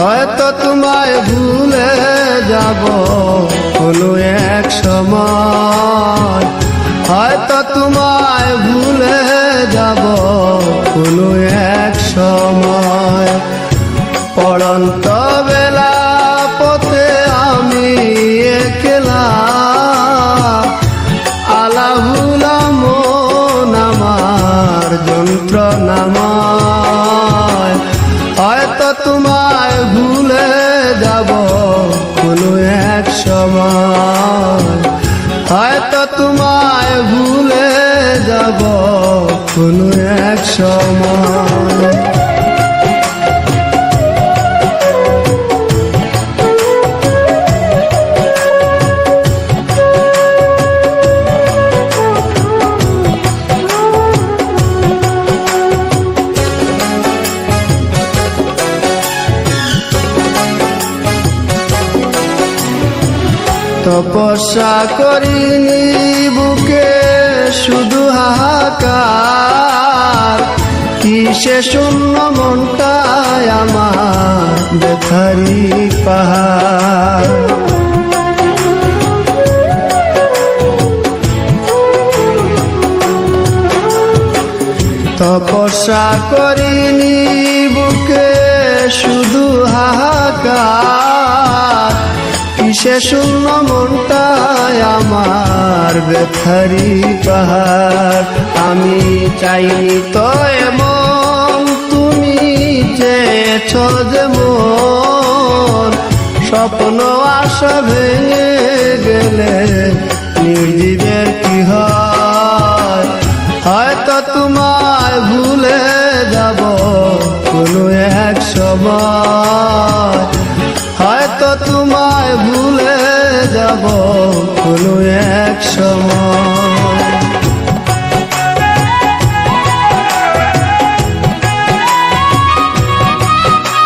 হয়তো তোমায় ভুলে যাব কোনো এক সময়, হয়তো তোমায় ভুলে যাব কোনো এক সময়। পড়ন্ত বেলা পথে আমি একলা, আলাহুলা মন আমার যন্ত্রণাময়। হয়তো তোমায় ভুলে যাব কোনো এক সময়, হয়তো তোমায় ভুলে যাব কোনো এক সময়। তপস্যা করিনি বুকে শুধু হাহাকার, কিসে শূন্য মনটায় আমার ব্যথারি পাহাড়। তপস্যা করিনি বুকে শুধু হাহাকার, কিসে শূন্য মনটায় আমার ব্যথারি পাহাড়। আমি চাইনি তো এমন, তুমি চেয়েছ যেমন, স্বপ্ন আশা ভেঙে গেলে নির্জীবে